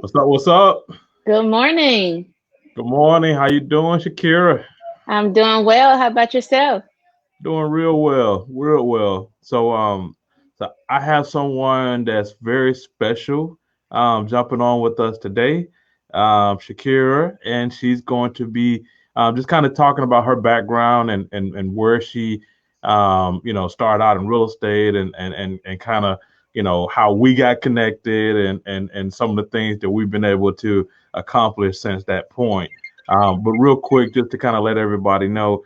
What's up? What's up? Good morning. Good morning. How you doing, Shequira? I'm doing well. How about yourself? Doing real well, real well. So I have someone that's very special, jumping on with us today, Shakira, and she's going to be just kind of talking about her background and where she, started out in real estate and kind of, how we got connected and some of the things that we've been able to accomplish since that point. But real quick, just to kind of let everybody know,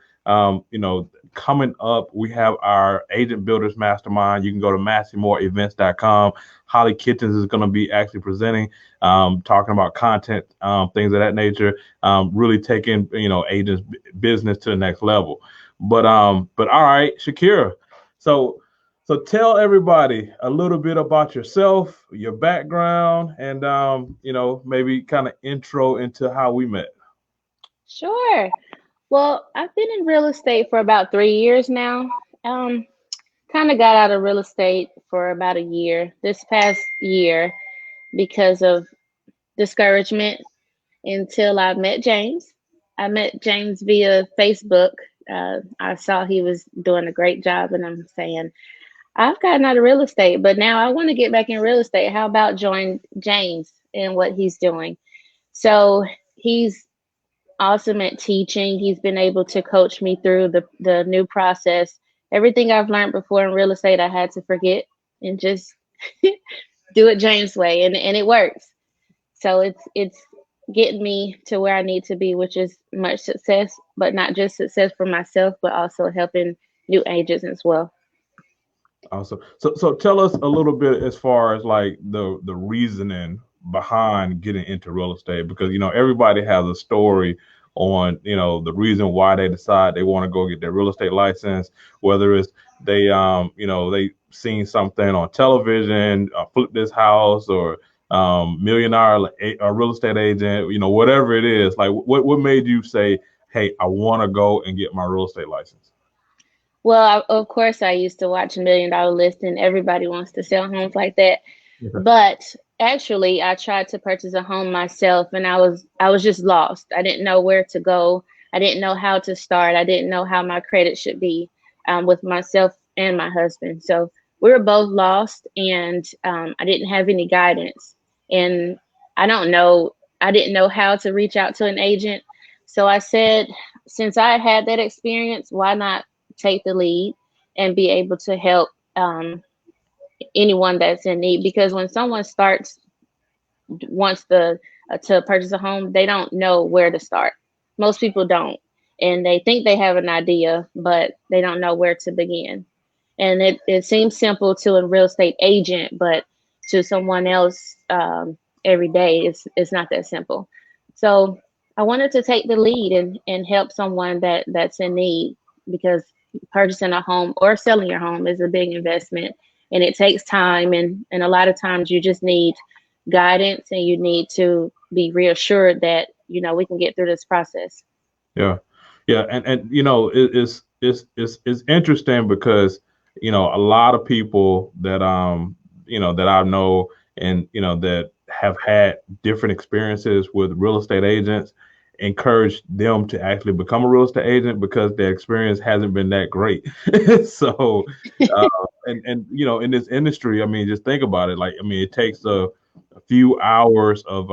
coming up, we have our Agent Builders Mastermind. You can go to MasseyMoreEvents.com. Holly Kitchens is going to be actually presenting, talking about content, things of that nature, really taking agents' business to the next level. But all right, Shakira. So so tell everybody a little bit about yourself, your background, and maybe kind of intro into how we met. Sure. Well, I've been in real estate for about 3 years now. Um, Kind of got out of real estate for about a year, this past year, because of discouragement until I met James. I met James via Facebook. I saw he was doing a great job, and I'm saying, I've gotten out of real estate, but now I want to get back in real estate. How about join James and what he's doing? So he's awesome at teaching. He's been able to coach me through the new process. Everything I've learned before in real estate, I had to forget and just do it James way, and it works. So it's getting me to where I need to be, which is much success, but not just success for myself, but also helping new agents as well. Awesome. So tell us a little bit as far as like the reasoning behind getting into real estate because everybody has a story on the reason why they decide they want to go get their real estate license, whether it's they seen something on television, flip this house or millionaire a real estate agent, whatever it is. Like what made you say, hey, I want to go and get my real estate license? Well, of course, I used to watch Million Dollar List, and everybody wants to sell homes like that. But actually, I tried to purchase a home myself, and I was just lost. I didn't know where to go. I didn't know how to start. I didn't know how my credit should be with myself and my husband. So we were both lost, and I didn't have any guidance. And I don't know. I didn't know how to reach out to an agent. So I said, since I had that experience, why not take the lead and be able to help anyone that's in need? Because when someone starts wants to purchase a home, they don't know where to start. Most people don't, and they think they have an idea, but they don't know where to begin. And it seems simple to a real estate agent, but to someone else every day, it's not that simple. So I wanted to take the lead and help someone that's in need, because purchasing a home or selling your home is a big investment, and it takes time, and a lot of times you just need guidance, and you need to be reassured that we can get through this process. Yeah, yeah, and it's interesting because a lot of people that that I know and that have had different experiences with real estate agents encourage them to actually become a real estate agent because their experience hasn't been that great. So, uh, and in this industry, I mean, just think about it. Like, I mean, it takes a few hours of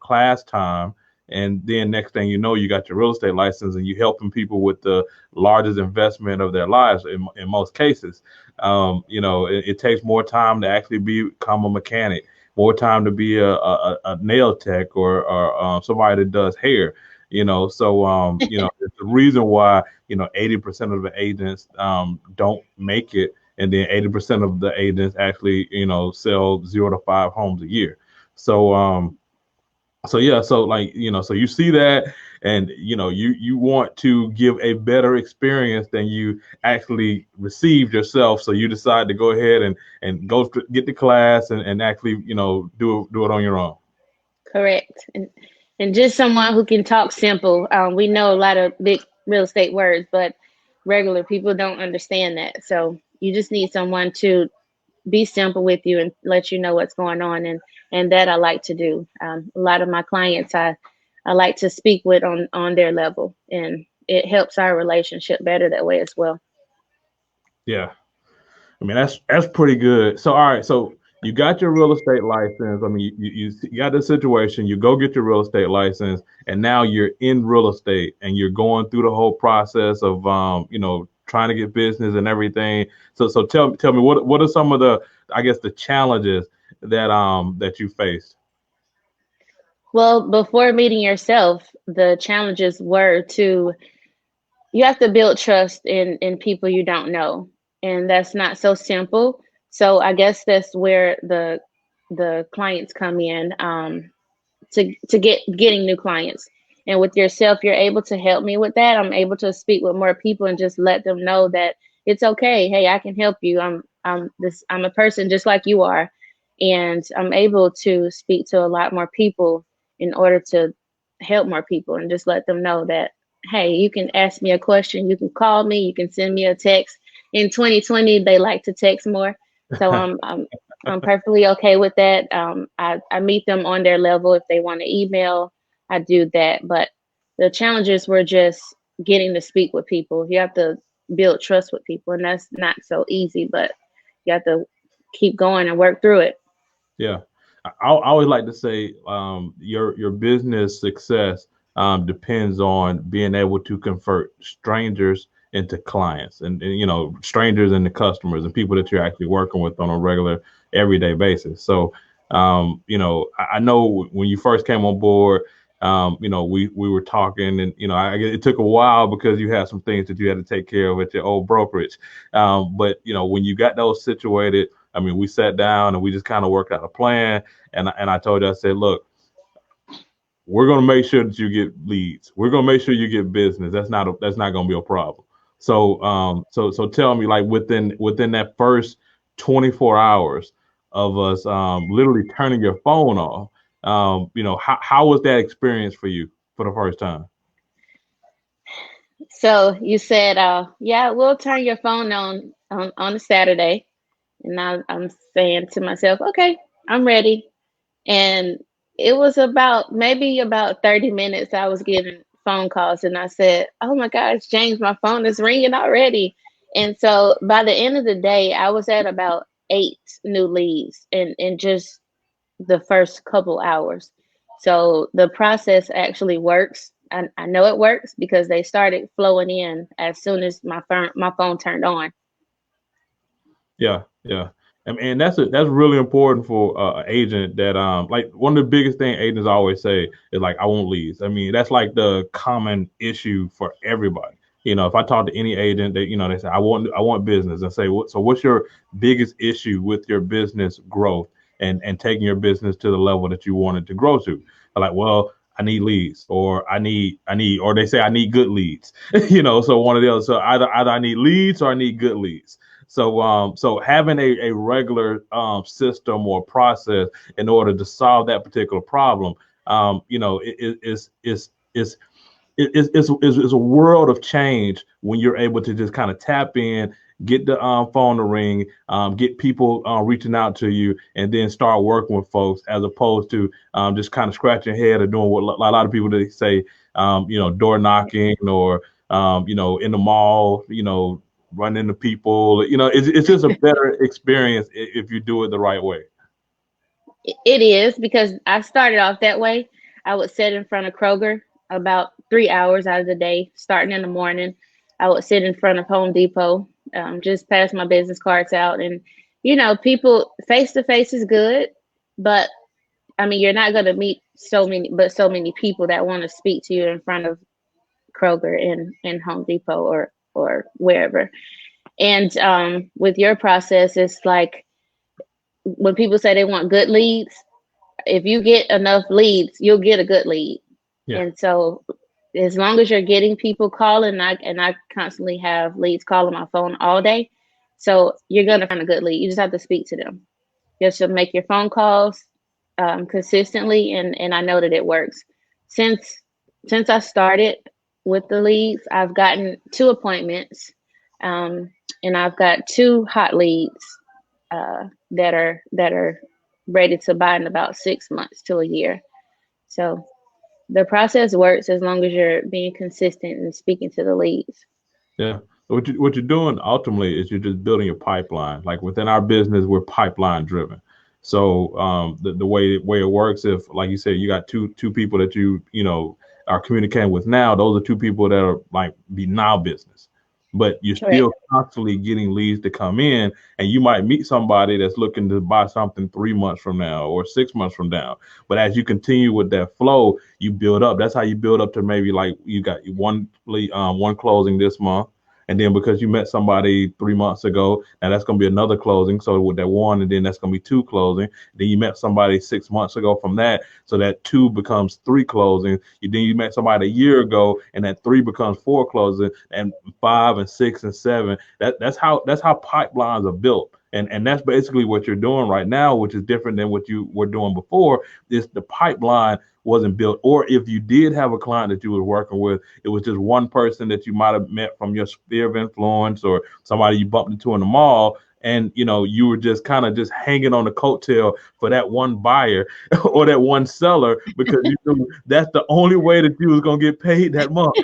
class time and then next thing you know, you got your real estate license and you helping people with the largest investment of their lives in most cases. It takes more time to actually become a mechanic, more time to be a nail tech or somebody that does hair. It's the reason why 80% of the agents don't make it, and then 80% of the agents actually sell 0 to 5 homes a year. So so yeah, so like so you see that, and you want to give a better experience than you actually received yourself. So you decide to go ahead and get the class and actually do it on your own. Correct. And just someone who can talk simple. We know a lot of big real estate words, but regular people don't understand that. So you just need someone to be simple with you and let you know what's going on, and that I like to do. A lot of my clients I like to speak with on their level, and it helps our relationship better that way as well. Yeah. I mean, that's pretty good. So, all right. So you got your real estate license. I mean, you got the situation. You go get your real estate license, and now you're in real estate, and you're going through the whole process of trying to get business and everything. So tell me what are some of the, I guess, the challenges that you faced? Well, before meeting yourself, the challenges were to you have to build trust in people you don't know, and that's not so simple. So I guess that's where the clients come in, to getting new clients. And with yourself, you're able to help me with that. I'm able to speak with more people and just let them know that it's okay. Hey, I can help you. I'm a person just like you are, and I'm able to speak to a lot more people in order to help more people and just let them know that, hey, you can ask me a question, you can call me, you can send me a text. In 2020, they like to text more, so I'm perfectly okay with that. I meet them on their level. If they want to email, I do that. But the challenges were just getting to speak with people. You have to build trust with people, and that's not so easy, but you have to keep going and work through it. Yeah, I always like to say your business success depends on being able to convert strangers into clients, and strangers into customers and people that you're actually working with on a regular, everyday basis. So I know when you first came on board. We were talking, and it took a while because you had some things that you had to take care of at your old brokerage. But when you got those situated, I mean, we sat down and we just kind of worked out a plan. And I told you, I said, look, we're going to make sure that you get leads. We're going to make sure you get business. That's not going to be a problem. So tell me, like within that first 24 hours of us literally turning your phone off, how was that experience for you for the first time? So you said, yeah, we'll turn your phone on a Saturday. And I'm saying to myself, okay, I'm ready. And it was about maybe about 30 minutes I was getting phone calls, and I said, oh my gosh, James, my phone is ringing already. And so by the end of the day, I was at about 8 new leads in just the first couple hours. So the process actually works. I know it works because they started flowing in as soon as my phone turned on. Yeah, yeah. And that's really important for an agent that like one of the biggest thing agents always say is like I want leads. I mean, that's like the common issue for everybody. If I talk to any agent, they say I want business, and say so what's your biggest issue with your business growth and taking your business to the level that you want it to grow to? I'm like, well, I need leads, or I need, or they say I need good leads. So one of the other. So either I need leads or I need good leads. So having a regular system or process in order to solve that particular problem, it's a world of change when you're able to just kind of tap in, get the phone to ring, get people reaching out to you, and then start working with folks as opposed to just kind of scratching your head or doing what a lot of people they say, door knocking or in the mall, run into people. It's just a better experience if you do it the right way. It is because I started off that way. I would sit in front of Kroger about 3 hours out of the day, starting in the morning. I would sit in front of Home Depot, just pass my business cards out. And, people face to face is good, but I mean, you're not going to meet so many people that want to speak to you in front of Kroger and Home Depot or wherever. And with your process, it's like when people say they want good leads, if you get enough leads, you'll get a good lead. Yeah. And so as long as you're getting people calling, I constantly have leads calling my phone all day. So you're gonna find a good lead. You just have to speak to them. You have to make your phone calls consistently, and I know that it works. Since since I started with the leads, I've gotten 2 appointments, and I've got 2 hot leads. that are ready to buy in about 6 months to a year. So the process works as long as you're being consistent and speaking to the leads. Yeah. What you're doing ultimately is you're just building your pipeline. Like within our business, we're pipeline driven. So the way it works, if like you said, you got two people that you are communicating with now, those are two people that are like be now business. But you're Correct. still constantly getting leads to come in, and you might meet somebody that's looking to buy something 3 months from now or 6 months from now. But as you continue with that flow, you build up. That's how you build up to maybe like you got one closing this month, and then because you met somebody 3 months ago, now that's going to be another closing. So with that one, and then that's going to be two closing. Then you met somebody 6 months ago from that, so that two becomes three closings. Then you met somebody a year ago, and that three becomes four closing, and five and six and seven. That's how pipelines are built. And that's basically what you're doing right now, which is different than what you were doing before. Is the pipeline wasn't built, or if you did have a client that you were working with, it was just one person that you might have met from your sphere of influence or somebody you bumped into in the mall, and you were just kind of just hanging on the coattail for that one buyer or that one seller because you knew that's the only way that you was gonna get paid that month.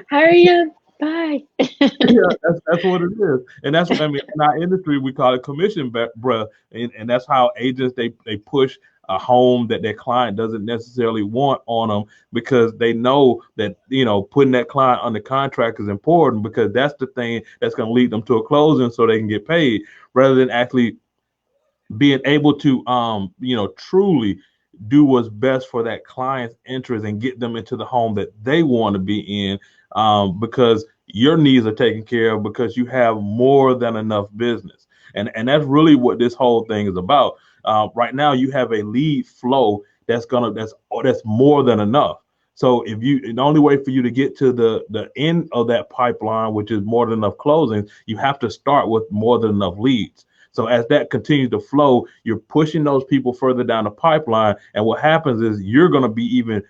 Hurry up. Bye. Yeah, that's what it is, and that's what I mean. In our industry, we call it commission breath, and that's how agents they push a home that their client doesn't necessarily want on them because they know that putting that client under contract is important because that's the thing that's going to lead them to a closing so they can get paid rather than actually being able to truly do what's best for that client's interest and get them into the home that they want to be in, because your needs are taken care of because you have more than enough business, and that's really what this whole thing is about. Right now you have a lead flow that's more than enough. So if you the only way for you to get to the end of that pipeline, which is more than enough closings, you have to start with more than enough leads. So as that continues to flow, you're pushing those people further down the pipeline. And what happens is you're going to be even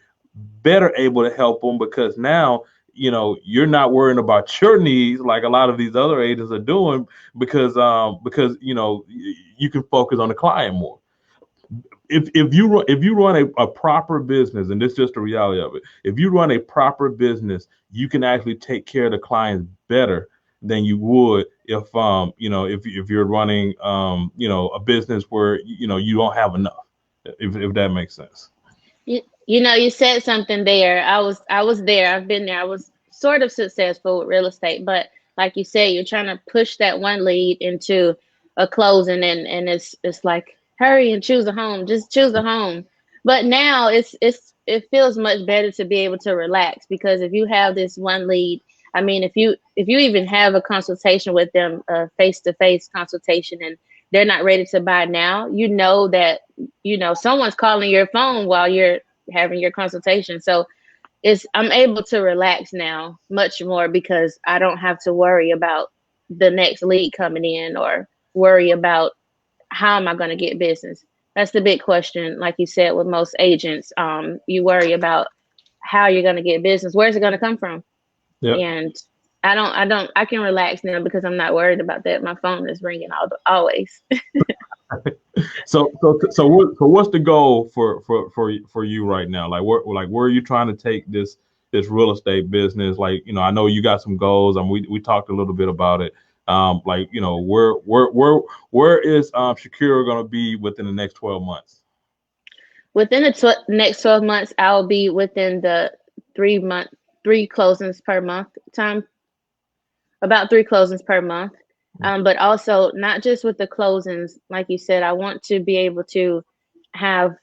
better able to help them because now, you're not worrying about your needs like a lot of these other agents are doing because you can focus on the client more. If you run a proper business, and this is just the reality of it, if you run a proper business, you can actually take care of the clients better than you would if you're running a business where you don't have enough, if that makes sense. You said something there. I was there. I've been there. I was sort of successful with real estate, but like you said, you're trying to push that one lead into a closing, and it's like hurry and choose a home. Just choose a home. But now it feels much better to be able to relax because if you have this one lead, I mean, if you even have a consultation with them, a face to face consultation, and they're not ready to buy now, you know that someone's calling your phone while you're having your consultation. So I'm able to relax now much more because I don't have to worry about the next lead coming in or worry about how am I going to get business. That's the big question. Like you said, with most agents, you worry about how you're going to get business. Where's it going to come from? Yeah. And I can relax now because I'm not worried about that. My phone is ringing always. So what's the goal for you right now? Like where are you trying to take this real estate business? Like, I know you got some goals, and we talked a little bit about it. Like, where is Shakira going to be within the next 12 months? Within the next 12 months, I'll be within the 3 month, three closings per month time, about three closings per month. But also not just with the closings, like you said, I want to be able to have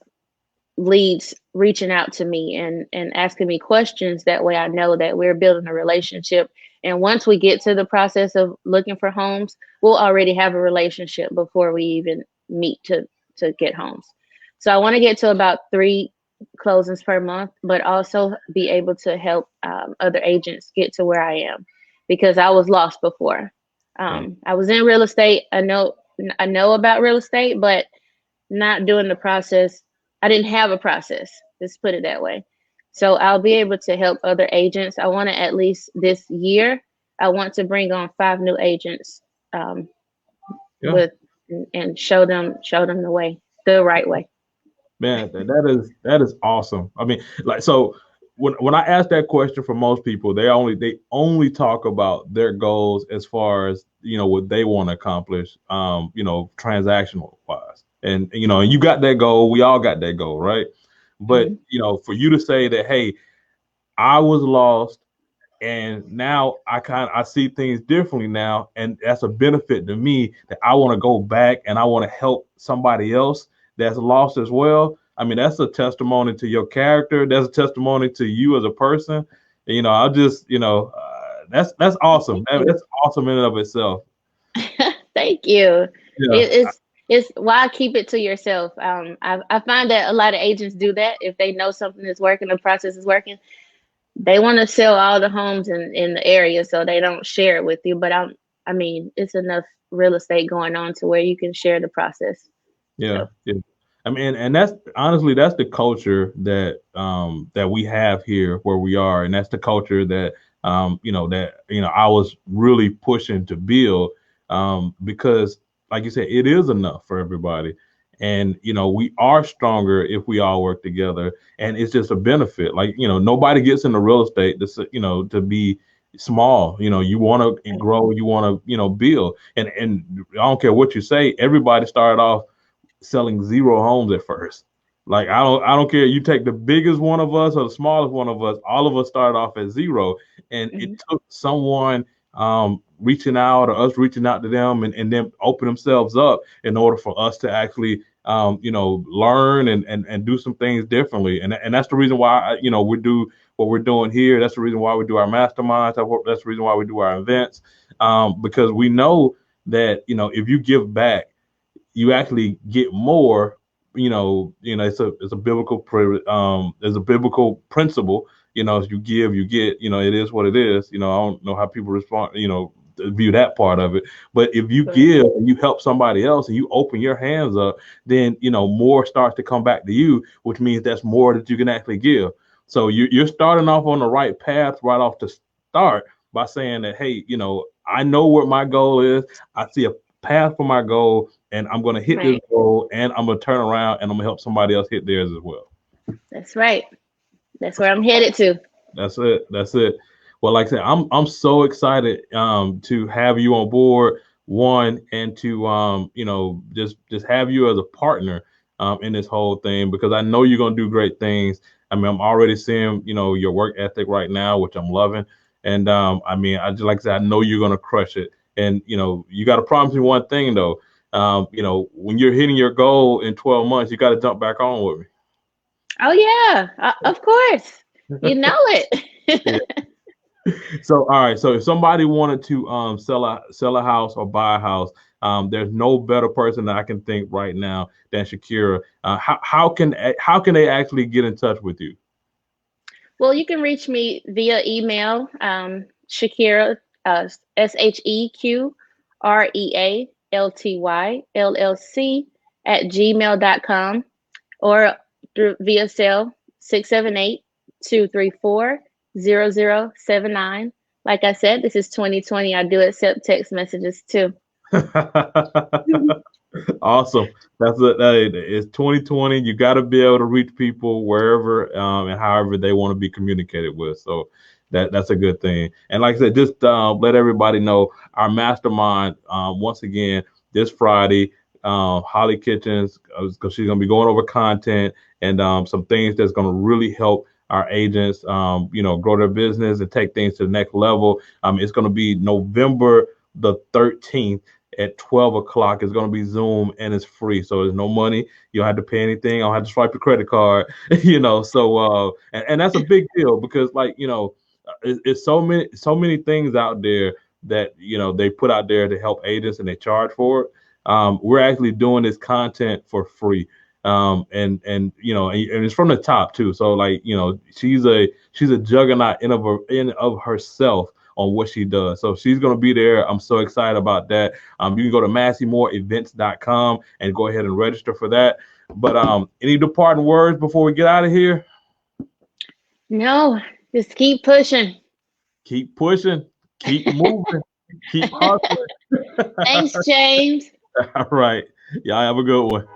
leads reaching out to me and asking me questions. That way I know that we're building a relationship. And once we get to the process of looking for homes, we'll already have a relationship before we even meet to get homes. So I want to get to about three closings per month, but also be able to help other agents get to where I am because I was lost before. Yeah. I was in real estate. I know about real estate, but not doing the process. I didn't have a process. Let's put it that way. So I'll be able to help other agents. I want to at least this year, I want to bring on 5 new agents, um, Yeah, with and show them the right way. man, that is awesome. I mean, like, so when I ask that question for most people, they only talk about their goals as far as what they want to accomplish, transactional wise. And and you got that goal, we all got that goal, right? But Mhm. for you to say that, hey, I was lost and now I see things differently now, and that's a benefit to me that I want to go back and I want to help somebody else that's lost as well. I mean, that's a testimony to your character. That's a testimony to you as a person. I just that's awesome. Thank you. That's awesome in and of itself. Thank you. Yeah, It's why keep it to yourself. I find that a lot of agents do that. If they know something is working, the process is working, they want to sell all the homes in the area, so they don't share it with you. But I mean, it's enough real estate going on to where you can share the process. yeah, So, yeah. I mean, and that's honestly that's the culture that we have here where we are, and that's the culture that I was really pushing to build, because like you said, it is enough for everybody, and we are stronger if we all work together, and it's just a benefit. Like nobody gets into real estate to be small. You want to right. grow, you want to build, and I don't care what you say. Everybody started off selling zero homes at first. Like I don't care. You take the biggest one of us or the smallest one of us. All of us started off at zero, and it Mhm. took someone reaching out or us reaching out to them and then open themselves up in order for us to actually learn and do some things differently. And that's the reason why we do what we're doing here. That's the reason why we do our masterminds. That's the reason why we do our events, because we know that if you give back you actually get more. It's a there's a biblical principle. As you give, you get. It is what it is. I don't know how people respond. View that part of it. But if you Right. give and you help somebody else and you open your hands up, then more starts to come back to you, which means that's more that you can actually give. So you're starting off on the right path right off the start by saying that, hey, I know what my goal is. I see a path for my goal, and I'm going to hit this Right. goal, and I'm going to turn around and I'm going to help somebody else hit theirs as well. That's right. That's where I'm headed to. That's it. That's it. Well, like I said, I'm so excited to have you on board, one, and to just have you as a partner in this whole thing, because I know you're gonna do great things. I mean, I'm already seeing your work ethic right now, which I'm loving, and I mean, I just like I said, I know you're gonna crush it. And you got to promise me one thing though. When you're hitting your goal in 12 months, you got to jump back on with Oh yeah, of course. You me. know Yeah. it. So, all right. So, if somebody wanted to sell a house or buy a house, there's no better person that I can think right now than Shakira. How can they actually get in touch with you? Well, you can reach me via email, Shakira, ShequiraRealty @gmail.com, or through via cell 678-234-0079. Like I said, this is 2020. I do accept text messages too. Awesome. That's it. Hey, it's 2020. You got to be able to reach people wherever and however they want to be communicated with. So that's a good thing. And like I said, just let everybody know our mastermind once again this Friday. Holly Kitchens, because she's gonna be going over content and some things that's gonna really help our agents, grow their business and take things to the next level. It's gonna be November the 13th at 12 o'clock. It's going to be Zoom and it's free. So there's no money. You don't have to pay anything. I don't have to swipe your credit card, So, and that's a big deal because like, it's so many things out there that, they put out there to help agents and they charge for it. We're actually doing this content for free. And it's from the top too. So like, she's a juggernaut in of herself on what she does. So she's going to be there. I'm so excited about that. You can go to MasseyMooreEvents.com and go ahead and register for that. But any departing words before we get out of here? No, just keep pushing. Keep pushing, keep moving, keep hustling. Thanks, James. All right. Y'all have a good one.